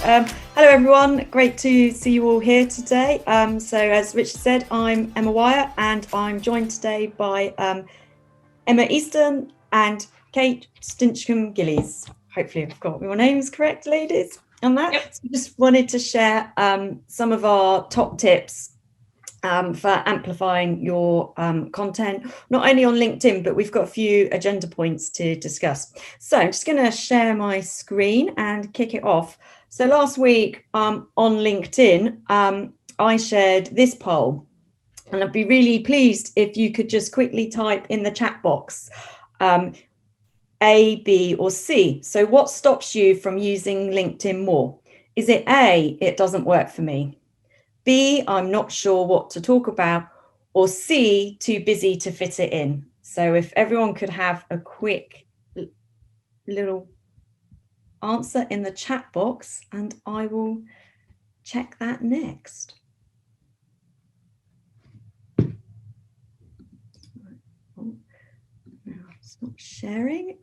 Hello everyone, great to see you all here today. So as Richard said, I'm Emma Wire and I'm joined today by Emma Easton and Kate Stinchcombe-Gillies. Hopefully I've got your names correct, ladies, on that. Yep. So just wanted to share some of our top tips for amplifying your content, not only on LinkedIn, but we've got a few agenda points to discuss. So I'm just going to share my screen and kick it off. So last week on LinkedIn, I shared this poll, and I'd be really pleased if you could just quickly type in the chat box A, B, or C. So what stops you from using LinkedIn more? Is it A, it doesn't work for me? B, I'm not sure what to talk about, or C, too busy to fit it in? So if everyone could have a quick little answer in the chat box, and I will check that next. It's not sharing.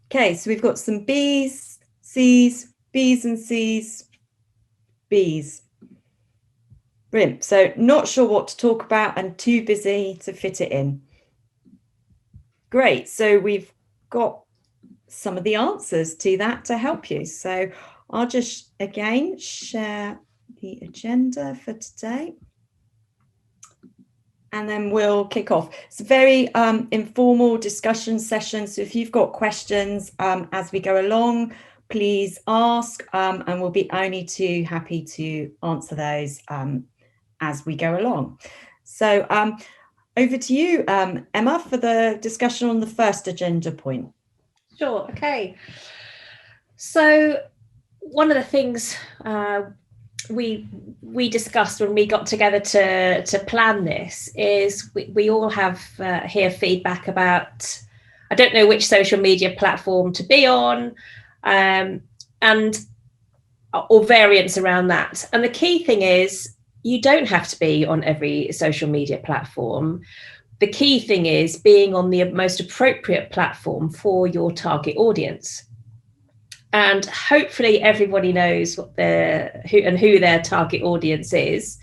Okay, so we've got some B's, C's, B's and C's, B's. Brilliant. So not sure what to talk about and too busy to fit it in. Great. So we've got some of the answers to that to help you. So I'll just again share the agenda for today. And then we'll kick off. It's a very informal discussion session. So if you've got questions as we go along, please ask, and we'll be only too happy to answer those as we go along. So over to you, Emma, for the discussion on the first agenda point. Sure, okay. So one of the things we discussed when we got together to plan this is we all have hear feedback about, I don't know which social media platform to be on, and or variants around that. And the key thing is you don't have to be on every social media platform. The key thing is being on the most appropriate platform for your target audience. And hopefully everybody knows who their target audience is.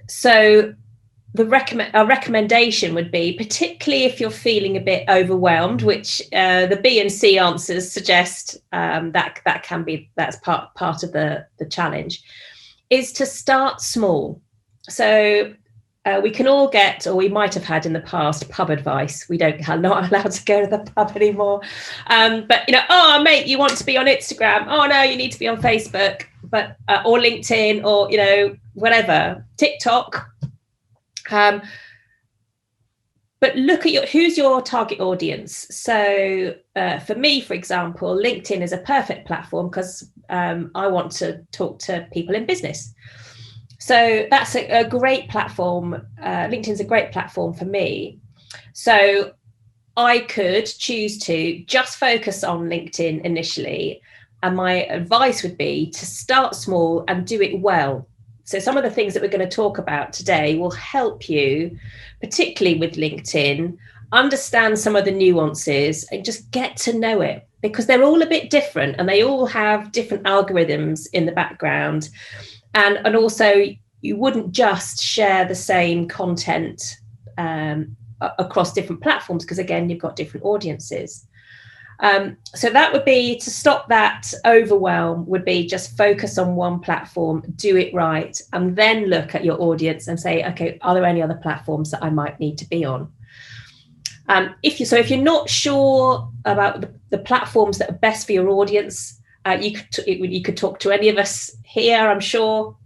So our recommendation would be, particularly if you're feeling a bit overwhelmed, which the B and C answers suggest that's part of the challenge, is to start small. So we can all get, or we might have had in the past, pub advice. We are not allowed to go to the pub anymore. But oh mate, you want to be on Instagram? Oh no, you need to be on Facebook, but or LinkedIn, or whatever, TikTok. But look at who's your target audience. So for me, for example, LinkedIn is a perfect platform because I want to talk to people in business. So that's a great platform. LinkedIn's a great platform for me. So I could choose to just focus on LinkedIn initially. And my advice would be to start small and do it well. So some of the things that we're going to talk about today will help you, particularly with LinkedIn, understand some of the nuances and just get to know it, because they're all a bit different and they all have different algorithms in the background. And also, you wouldn't just share the same content across different platforms, because, again, you've got different audiences. So that would be, to stop that overwhelm, would be just focus on one platform, do it right, and then look at your audience and say, okay, are there any other platforms that I might need to be on? If you're not sure about the platforms that are best for your audience, you could talk to any of us here, I'm sure.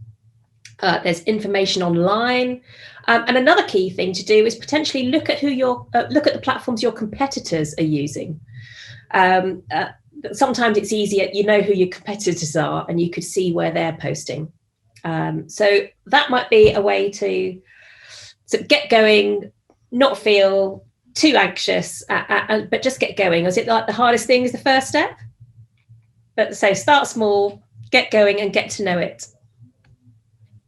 There's information online, and another key thing to do is potentially look at look at the platforms your competitors are using. Sometimes it's easier, who your competitors are, and you could see where they're posting. So that might be a way to get going, not feel too anxious, but just get going. Is it like the hardest thing is the first step? But so start small, get going, and get to know it.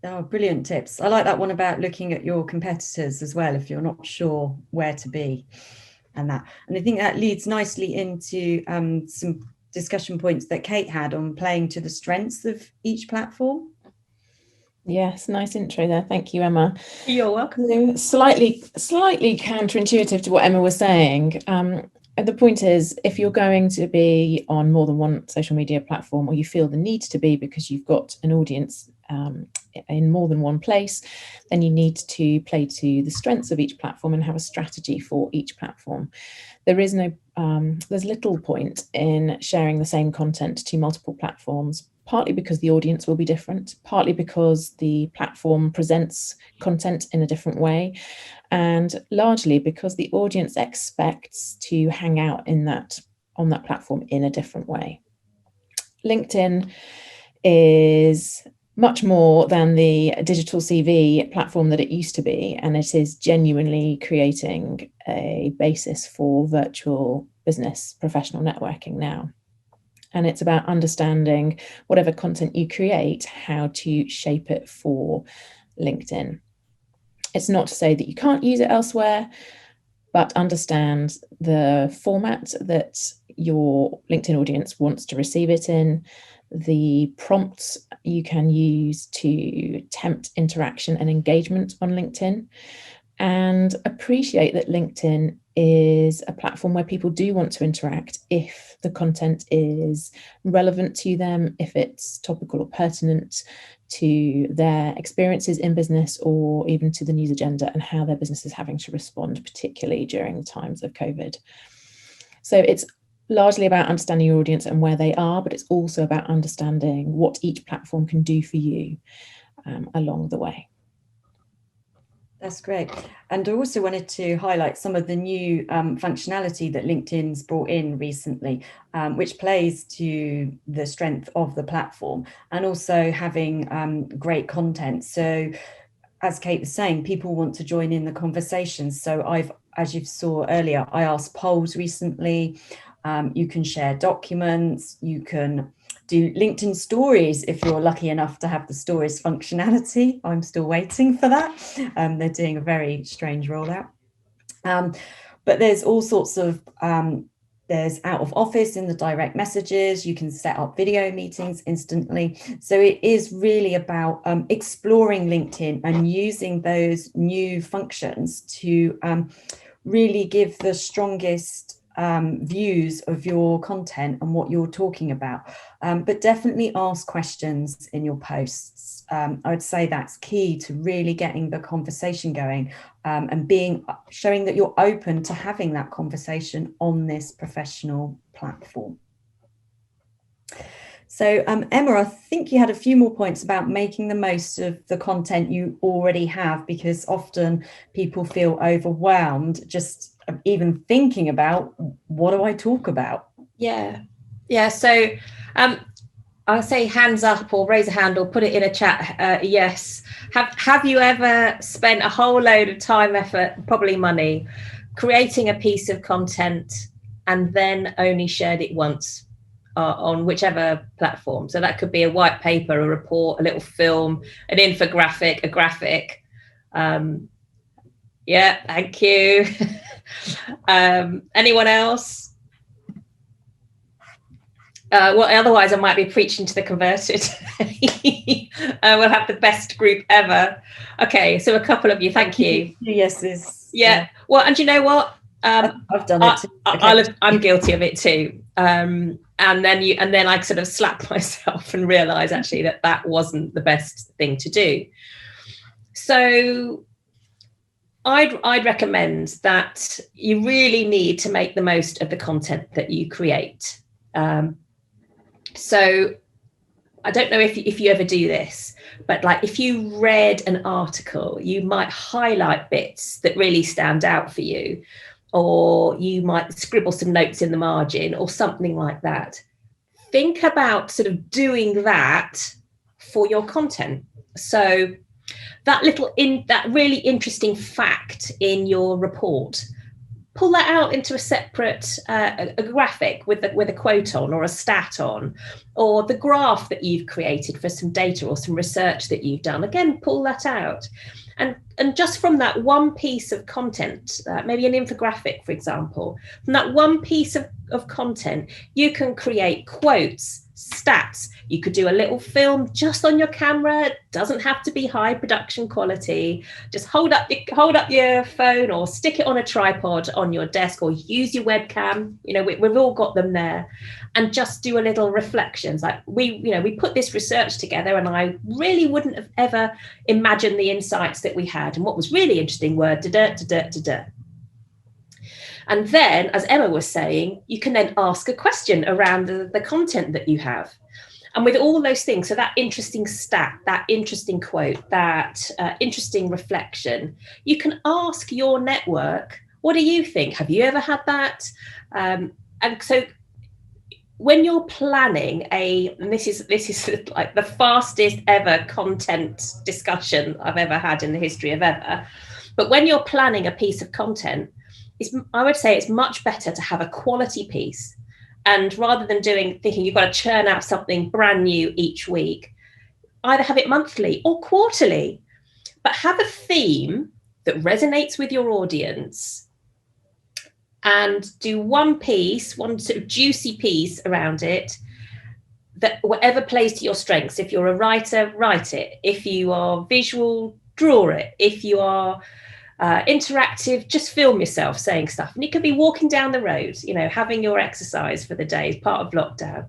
Oh, brilliant tips. I like that one about looking at your competitors as well, if you're not sure where to be and that. And I think that leads nicely into some discussion points that Kate had on playing to the strengths of each platform. Yes, nice intro there. Thank you, Emma. You're welcome. Slightly counterintuitive to what Emma was saying. The point is, if you're going to be on more than one social media platform, or you feel the need to be because you've got an audience in more than one place, then you need to play to the strengths of each platform and have a strategy for each platform. There's little point in sharing the same content to multiple platforms, partly because the audience will be different, partly because the platform presents content in a different way, and largely because the audience expects to hang out on that platform in a different way. LinkedIn is much more than the digital CV platform that it used to be, and it is genuinely creating a basis for virtual business professional networking now. And it's about understanding whatever content you create, how to shape it for LinkedIn. It's not to say that you can't use it elsewhere, but understand the format that your LinkedIn audience wants to receive it in, the prompts you can use to tempt interaction and engagement on LinkedIn, and appreciate that LinkedIn is a platform where people do want to interact if the content is relevant to them, if it's topical or pertinent to their experiences in business, or even to the news agenda and how their business is having to respond, particularly during times of COVID. So it's largely about understanding your audience and where they are, but it's also about understanding what each platform can do for you along the way. That's great. And I also wanted to highlight some of the new functionality that LinkedIn's brought in recently, which plays to the strength of the platform, and also having great content. So as Kate was saying, people want to join in the conversations. So as you saw earlier, I asked polls recently. You can share documents, you can do LinkedIn stories if you're lucky enough to have the stories functionality. I'm still waiting for that. They're doing a very strange rollout. But there's all sorts of, there's out of office in the direct messages. You can set up video meetings instantly. So it is really about exploring LinkedIn and using those new functions to really give the strongest views of your content and what you're talking about, but definitely ask questions in your posts. I would say that's key to really getting the conversation going, and showing that you're open to having that conversation on this professional platform. So Emma, I think you had a few more points about making the most of the content you already have, because often people feel overwhelmed just even thinking about, what do I talk about? Yeah. So I'll say hands up or raise a hand or put it in a chat. Yes. Have you ever spent a whole load of time, effort, probably money, creating a piece of content and then only shared it once on whichever platform? So that could be a white paper, a report, a little film, an infographic, a graphic. Yeah, thank you. Anyone else? Well, otherwise I might be preaching to the converted. We'll have the best group ever. Okay, so a couple of you, thank you. Yeses. Yeah. Well, and you know what? I've done it too. Okay. I'm guilty of it too. And then I sort of slap myself and realise actually that wasn't the best thing to do. So I'd recommend that you really need to make the most of the content that you create. So I don't know if you ever do this, but like if you read an article, you might highlight bits that really stand out for you, or you might scribble some notes in the margin or something like that. Think about sort of doing that for your content. So that really interesting fact in your report, pull that out into a separate a graphic with a quote on, or a stat on, or the graph that you've created for some data or some research that you've done. Again, pull that out And just from that one piece of content, maybe an infographic, for example, from that one piece of content, you can create quotes, stats. You could do a little film just on your camera. It doesn't have to be high production quality. Just hold up your phone or stick it on a tripod on your desk, or use your webcam. You know, we've all got them there, and just do a little reflections. Like we put this research together, and I really wouldn't have ever imagined the insights that we had. And what was really interesting were da-da. And then, as Emma was saying, you can then ask a question around the content that you have. And with all those things, so that interesting stat, that interesting quote, that interesting reflection, you can ask your network, what do you think? Have you ever had that? And so when you're planning and this is like the fastest ever content discussion I've ever had in the history of ever, but when you're planning a piece of content, I would say it's much better to have a quality piece, and rather than thinking you've got to churn out something brand new each week, either have it monthly or quarterly, but have a theme that resonates with your audience, and do one sort of juicy piece around it that whatever plays to your strengths. If you're a writer, write it. If you are visual, draw it. If you are interactive, just film yourself saying stuff. And you could be walking down the road, having your exercise for the day as part of lockdown.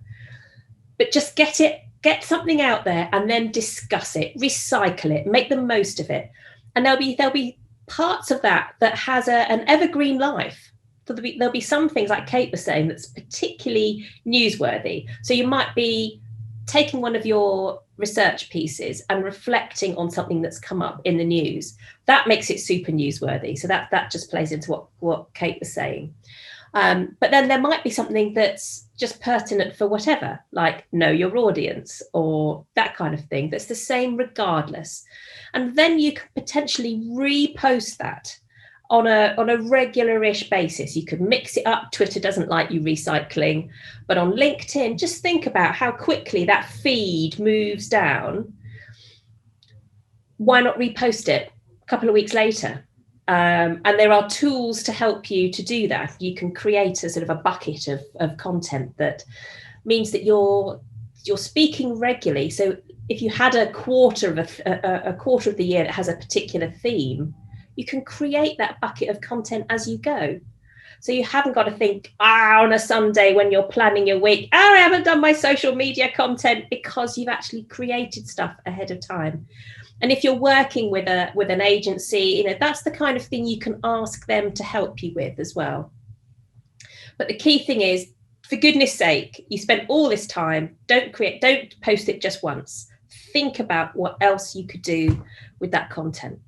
But just get something out there and then discuss it, recycle it, make the most of it. And there'll be parts of that has an evergreen life. So there'll be some things, like Kate was saying, that's particularly newsworthy. So you might be taking one of your research pieces and reflecting on something that's come up in the news. That makes it super newsworthy. So that just plays into what Kate was saying. But then there might be something that's just pertinent for whatever, like know your audience or that kind of thing, that's the same regardless. And then you could potentially repost that on a regular-ish basis. You could mix it up. Twitter doesn't like you recycling, but on LinkedIn, just think about how quickly that feed moves down. Why not repost it a couple of weeks later? And there are tools to help you to do that. You can create a sort of a bucket of content that means that you're speaking regularly. So if you had a quarter of the year that has a particular theme, you can create that bucket of content as you go. So you haven't got to think, on a Sunday when you're planning your week, I haven't done my social media content, because you've actually created stuff ahead of time. And if you're working with an agency, that's the kind of thing you can ask them to help you with as well. But the key thing is, for goodness sake, you spend all this time, don't post it just once. Think about what else you could do with that content.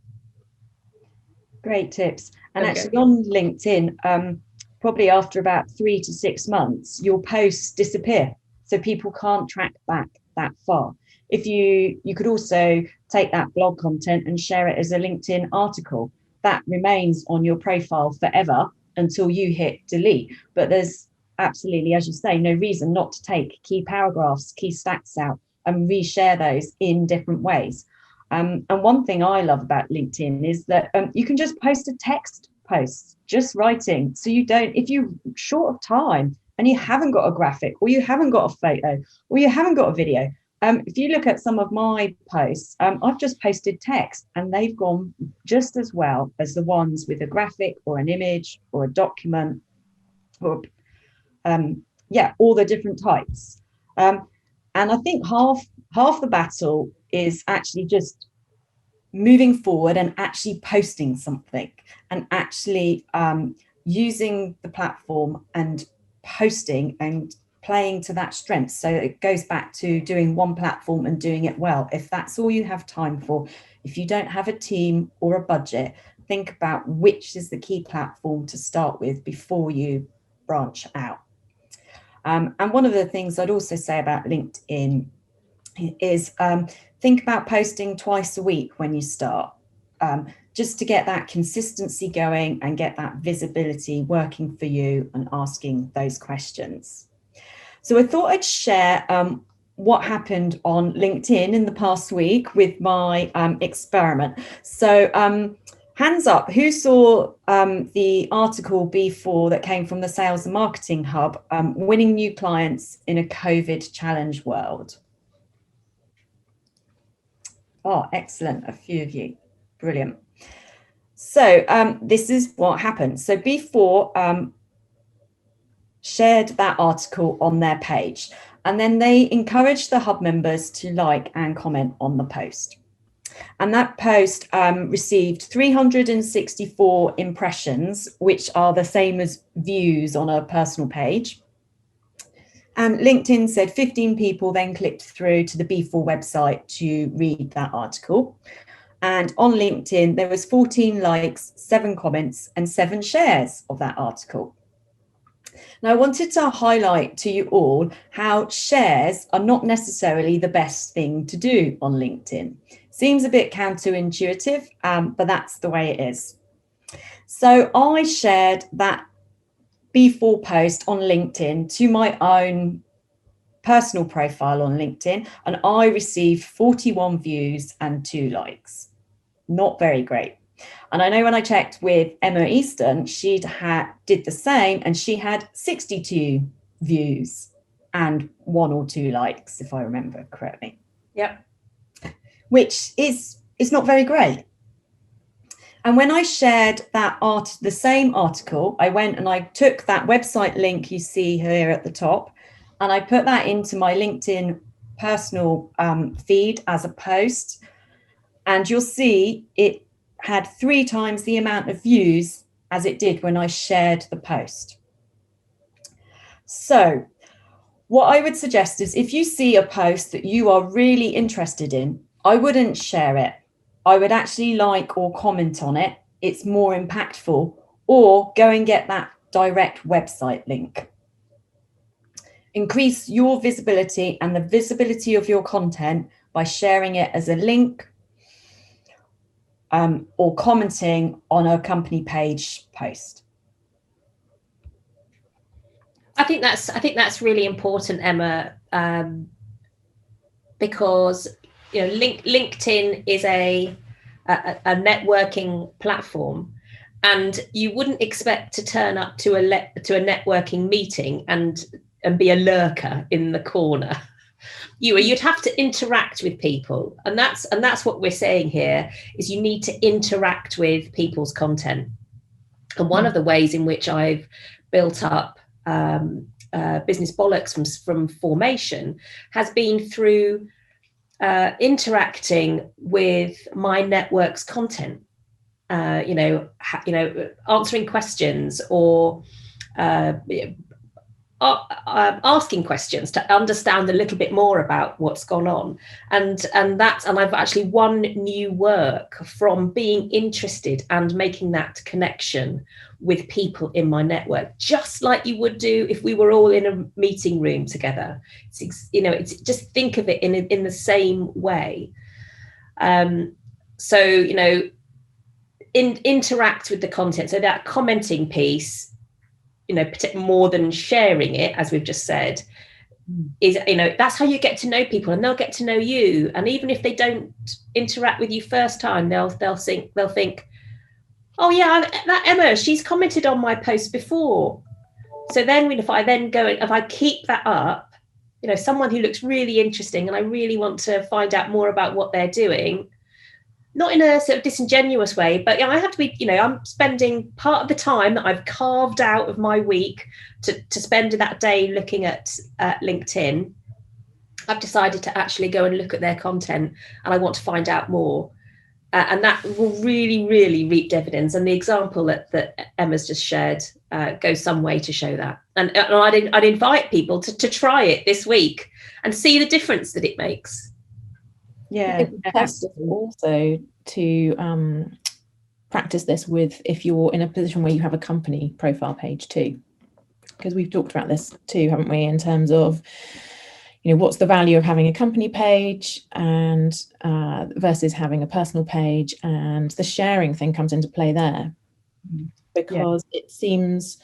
Great tips. And actually on LinkedIn, probably after about 3 to 6 months, your posts disappear. So people can't track back that far. If you could also take that blog content and share it as a LinkedIn article, that remains on your profile forever until you hit delete. But there's absolutely, as you say, no reason not to take key paragraphs, key stats out and reshare those in different ways. And one thing I love about LinkedIn is that you can just post a text post, just writing. So you don't, if you're short of time and you haven't got a graphic, or you haven't got a photo, or you haven't got a video, if you look at some of my posts, I've just posted text, and they've gone just as well as the ones with a graphic or an image or a document, or all the different types. And I think half the battle is actually just moving forward and actually posting something, and actually using the platform and posting and playing to that strength. So it goes back to doing one platform and doing it well. If that's all you have time for, if you don't have a team or a budget, think about which is the key platform to start with before you branch out. And one of the things I'd also say about LinkedIn is think about posting twice a week when you start, just to get that consistency going and get that visibility working for you and asking those questions. So I thought I'd share what happened on LinkedIn in the past week with my experiment. So hands up, who saw the article before that came from the Sales and Marketing Hub, winning new clients in a COVID challenge world? Oh, excellent. A few of you. Brilliant. So this is what happened. So B4 shared that article on their page, and then they encouraged the hub members to like and comment on the post. And that post received 364 impressions, which are the same as views on a personal page. And LinkedIn said 15 people then clicked through to the B4 website to read that article. And on LinkedIn, there was 14 likes, 7 comments, and 7 shares of that article. Now, I wanted to highlight to you all how shares are not necessarily the best thing to do on LinkedIn. Seems a bit counterintuitive, but that's the way it is. So I shared that B4 post on LinkedIn to my own personal profile on LinkedIn, and I received 41 views and 2 likes. Not very great. And I know when I checked with Emma Easton, did the same, and she had 62 views and 1 or 2 likes, if I remember correctly. Yep. Which is not very great. And when I shared the same article, I went and I took that website link you see here at the top, and I put that into my LinkedIn personal feed as a post. And you'll see it had 3 times the amount of views as it did when I shared the post. So what I would suggest is, if you see a post that you are really interested in, I wouldn't share it. I would actually like or comment on it. It's more impactful. Or go and get that direct website link. Increase your visibility and the visibility of your content by sharing it as a link, or commenting on a company page post. I think that's really important, Emma, because LinkedIn is a networking platform, and you wouldn't expect to turn up to a networking meeting and be a lurker in the corner. You'd have to interact with people, and that's what we're saying here, is you need to interact with people's content. And one of the ways in which I've built up Business Bollocks from formation has been through interacting with my network's content, answering questions, or asking questions to understand a little bit more about what's gone on, and I've actually won new work from being interested and making that connection with people in my network, just like you would do if we were all in a meeting room together. It's just think of it in the same way. Interact with the content. So that commenting piece, more than sharing it, as we've just said, is, that's how you get to know people, and they'll get to know you. And even if they don't interact with you first time, they'll think, oh yeah, that Emma, she's commented on my post before. So then if I keep that up, someone who looks really interesting and I really want to find out more about what they're doing, not in a sort of disingenuous way, but I have to be, I'm spending part of the time that I've carved out of my week to spend that day looking at LinkedIn. I've decided to actually go and look at their content, and I want to find out more. And that will really, really reap dividends. And the example that Emma's just shared goes some way to show that. And I'd invite people to try it this week and see the difference that it makes. Yeah, also to practice this with, if you're in a position where you have a company profile page too, because we've talked about this too, haven't we, in terms of what's the value of having a company page and versus having a personal page, and the sharing thing comes into play there, because it seems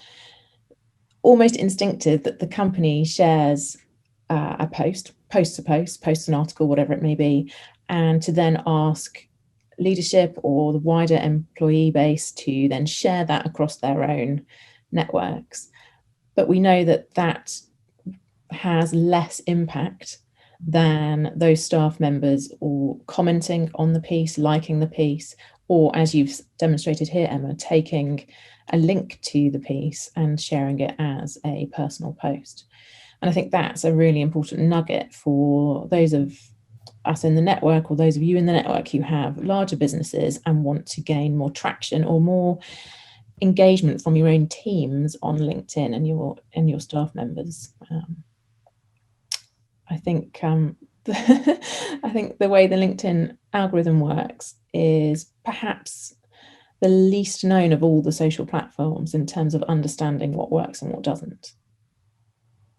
almost instinctive that the company shares a post an article, whatever it may be, and to then ask leadership or the wider employee base to then share that across their own networks. But we know that that has less impact than those staff members or commenting on the piece, liking the piece, or as you've demonstrated here, Emma, taking a link to the piece and sharing it as a personal post. And I think that's a really important nugget for those of us in the network, or those of you in the network who have larger businesses and want to gain more traction or more engagement from your own teams on LinkedIn and your staff members. I think I think the way the LinkedIn algorithm works is perhaps the least known of all the social platforms in terms of understanding what works and what doesn't.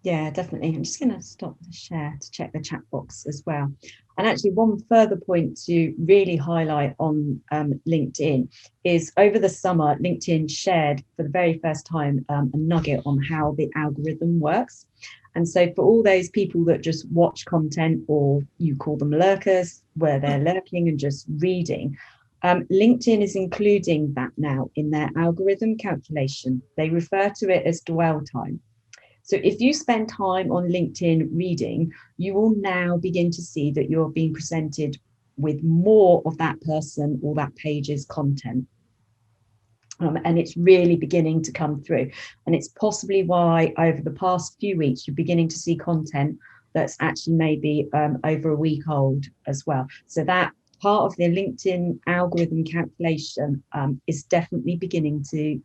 Yeah, definitely. I'm just going to stop the share to check the chat box as well. And actually, one further point to really highlight on LinkedIn is over the summer, LinkedIn shared for the very first time a nugget on how the algorithm works. And so for all those people that just watch content, or you call them lurkers, where they're lurking and just reading, LinkedIn is including that now in their algorithm calculation. They refer to it as dwell time. So if you spend time on LinkedIn reading, you will now begin to see that you're being presented with more of that person or that page's content. And it's really beginning to come through. And it's possibly why over the past few weeks, you're beginning to see content that's actually maybe over a week old as well. So that part of the LinkedIn algorithm calculation is definitely beginning to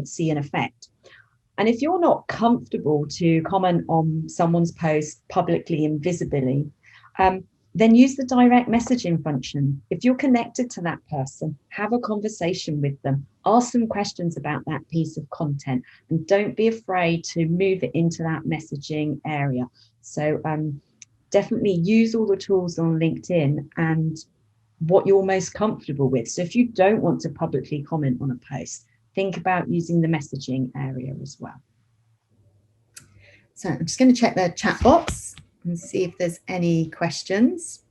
see an effect. And if you're not comfortable to comment on someone's post publicly and visibly, then use the direct messaging function. If you're connected to that person, have a conversation with them, ask them questions about that piece of content, and don't be afraid to move it into that messaging area. So definitely use all the tools on LinkedIn and what you're most comfortable with. So if you don't want to publicly comment on a post, think about using the messaging area as well. So I'm just going to check the chat box and see if there's any questions.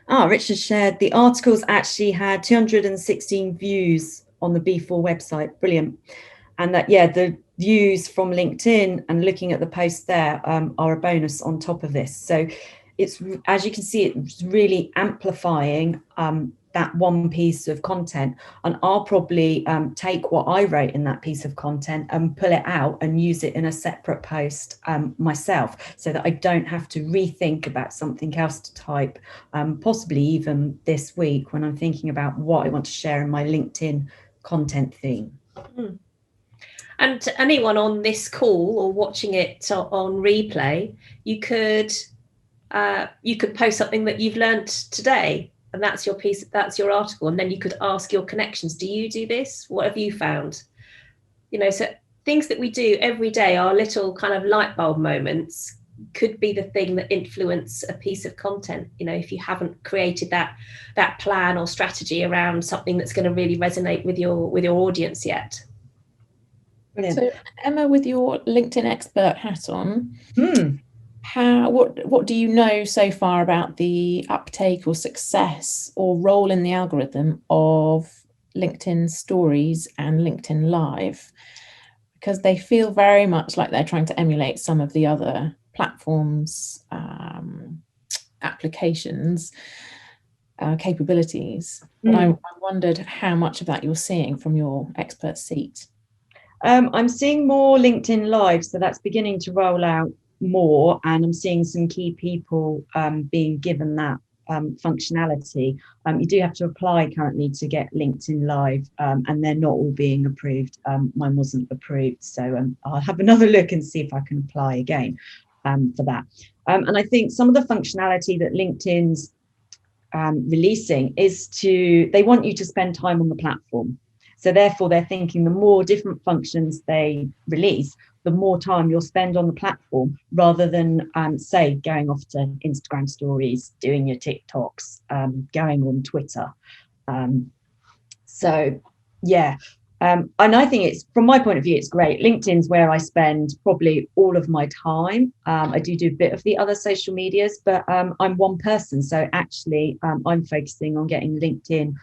Richard shared the articles actually had 216 views on the B4 website. Brilliant. And that, yeah, the views from LinkedIn and looking at the posts there are a bonus on top of this. So it's, as you can see, it's really amplifying that one piece of content. And I'll probably take what I wrote in that piece of content and pull it out and use it in a separate post myself, so that I don't have to rethink about something else to type, possibly even this week when I'm thinking about what I want to share in my LinkedIn content theme. Mm. And to anyone on this call or watching it on replay, you could post something that you've learned today, and that's your piece, that's your article, and then you could ask your connections, do you do this? What have you found? You know, so things that we do every day, our little kind of light bulb moments, could be the thing that influence a piece of content. You know, if you haven't created that plan or strategy around something that's going to really resonate with your audience yet. Brilliant. So Emma, with your LinkedIn expert hat on, what do you know so far about the uptake or success or role in the algorithm of LinkedIn Stories and LinkedIn Live? Because they feel very much like they're trying to emulate some of the other platforms, applications, capabilities. But I wondered how much of that you're seeing from your expert seat. I'm seeing more LinkedIn Live, so that's beginning to roll out more, and I'm seeing some key people being given that functionality. You do have to apply currently to get LinkedIn Live, and they're not all being approved. Mine wasn't approved, so I'll have another look and see if I can apply again for that. And I think some of the functionality that LinkedIn's releasing is they want you to spend time on the platform. So therefore, they're thinking the more different functions they release, the more time you'll spend on the platform, rather than, say, going off to Instagram stories, doing your TikToks, going on Twitter. So, yeah, And I think it's, from my point of view, it's great. LinkedIn's where I spend probably all of my time. I do a bit of the other social medias, but I'm one person. So actually, I'm focusing on getting LinkedIn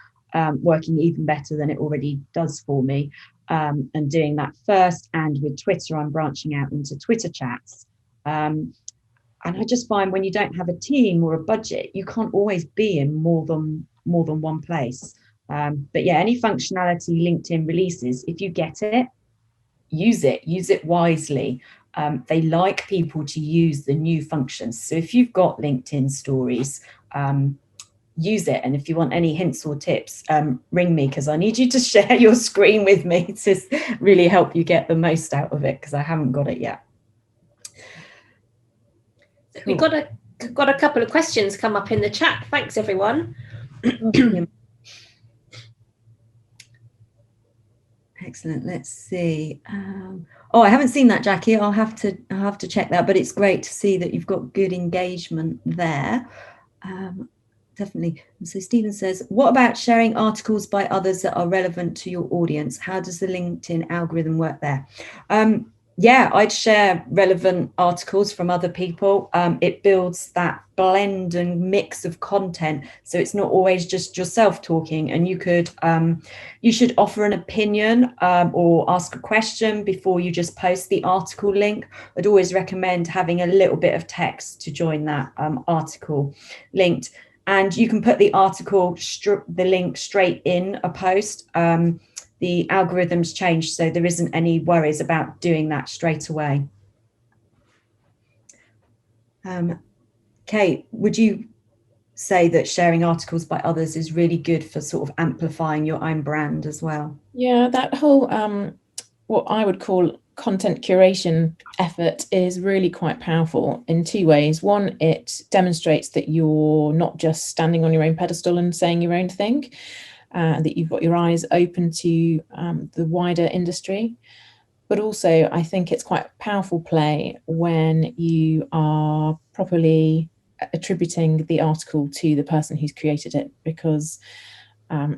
working even better than it already does for me, and doing that first. And with Twitter, I'm branching out into Twitter chats. And I just find when you don't have a team or a budget, you can't always be in more than one place. But yeah, any functionality LinkedIn releases, if you get it, use it wisely. They like people to use the new functions. So if you've got LinkedIn stories, use it. And if you want any hints or tips, ring me, because I need you to share your screen with me to really help you get the most out of it, because I haven't got it yet. Cool. We've got a couple of questions come up in the chat. Thanks, everyone. Excellent. Let's see. I haven't seen that, Jackie. I'll have to check that. But it's great to see that you've got good engagement there. Definitely. And so Stephen says, what about sharing articles by others that are relevant to your audience? How does the LinkedIn algorithm work there? Yeah, I'd share relevant articles from other people. It builds that blend and mix of content, so it's not always just yourself talking. And you should offer an opinion or ask a question before you just post the article link. I'd always recommend having a little bit of text to join that article linked, and you can put the link straight in a post. The algorithms change, so there isn't any worries about doing that straight away. Kate, would you say that sharing articles by others is really good for sort of amplifying your own brand as well? Yeah, that whole what I would call content curation effort is really quite powerful in two ways. One, it demonstrates that you're not just standing on your own pedestal and saying your own thing, that you've got your eyes open to the wider industry. But also, I think it's quite a powerful play when you are properly attributing the article to the person who's created it, because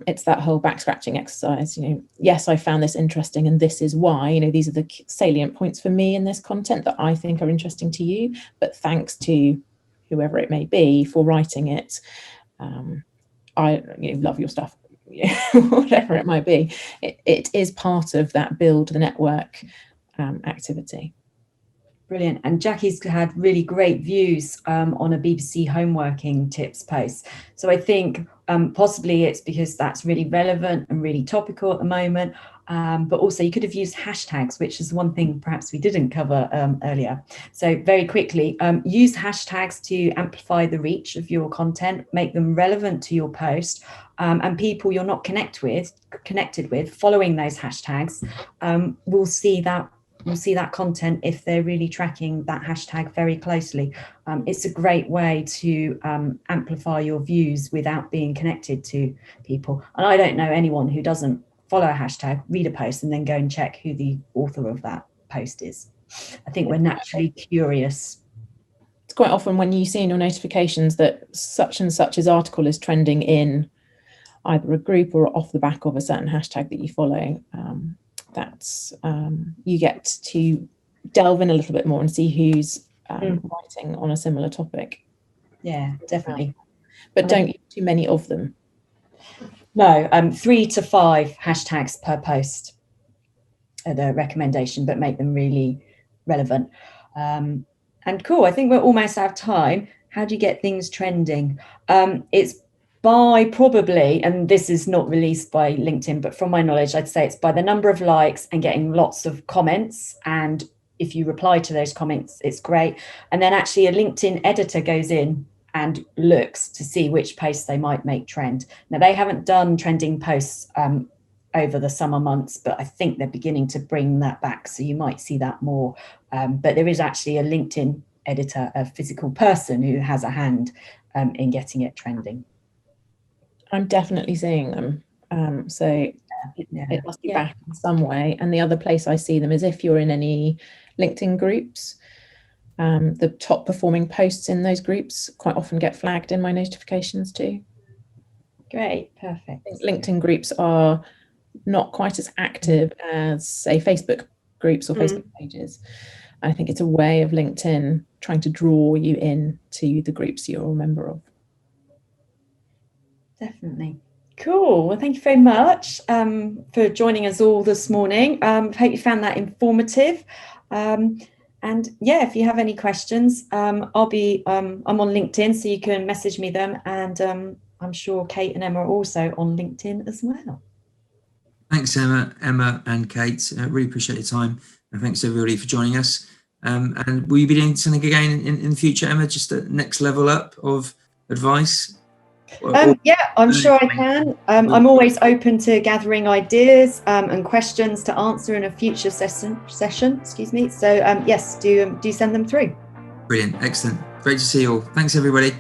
it's that whole back scratching exercise. Yes, I found this interesting and this is why. These are the salient points for me in this content that I think are interesting to you, but thanks to whoever it may be for writing it. I love your stuff. Whatever it might be, it is part of that build the network activity. Brilliant. And Jackie's had really great views on a BBC homeworking tips post. So I think possibly it's because that's really relevant and really topical at the moment. But also you could have used hashtags, which is one thing perhaps we didn't cover earlier. So very quickly, use hashtags to amplify the reach of your content, make them relevant to your post, and people you're not connected with following those hashtags will see that content if they're really tracking that hashtag very closely. It's a great way to amplify your views without being connected to people. And I don't know anyone who doesn't follow a hashtag, read a post, and then go and check who the author of that post is. I think we're naturally curious. It's quite often when you see in your notifications that such and such's article is trending in either a group or off the back of a certain hashtag that you follow, that's you get to delve in a little bit more and see who's writing on a similar topic. Yeah, definitely. But don't use too many of them. No, 3 to 5 hashtags per post are the recommendation, but make them really relevant. And cool, I think we're almost out of time. How do you get things trending? It's by probably, and this is not released by LinkedIn, but from my knowledge, I'd say it's by the number of likes and getting lots of comments. And if you reply to those comments, it's great. And then actually a LinkedIn editor goes in and looks to see which posts they might make trend. Now, they haven't done trending posts over the summer months, but I think they're beginning to bring that back. So you might see that more. But there is actually a LinkedIn editor, a physical person who has a hand in getting it trending. I'm definitely seeing them. So it must be back in some way. And the other place I see them is if you're in any LinkedIn groups. The top performing posts in those groups quite often get flagged in my notifications too. Great, perfect. LinkedIn groups are not quite as active as, say, Facebook groups or Facebook pages. I think it's a way of LinkedIn trying to draw you in to the groups you're a member of. Definitely. Cool. Well, thank you very much for joining us all this morning. Hope you found that informative. And yeah, if you have any questions, I'm on LinkedIn, so you can message me them. And I'm sure Kate and Emma are also on LinkedIn as well. Thanks, Emma and Kate. Really appreciate your time. And thanks everybody for joining us. And will you be doing something again in the future, Emma? Just a next level up of advice? Yeah, I'm sure I can. I'm always open to gathering ideas and questions to answer in a future session. Excuse me. So yes, do send them through. Brilliant, excellent, great to see you all. Thanks everybody.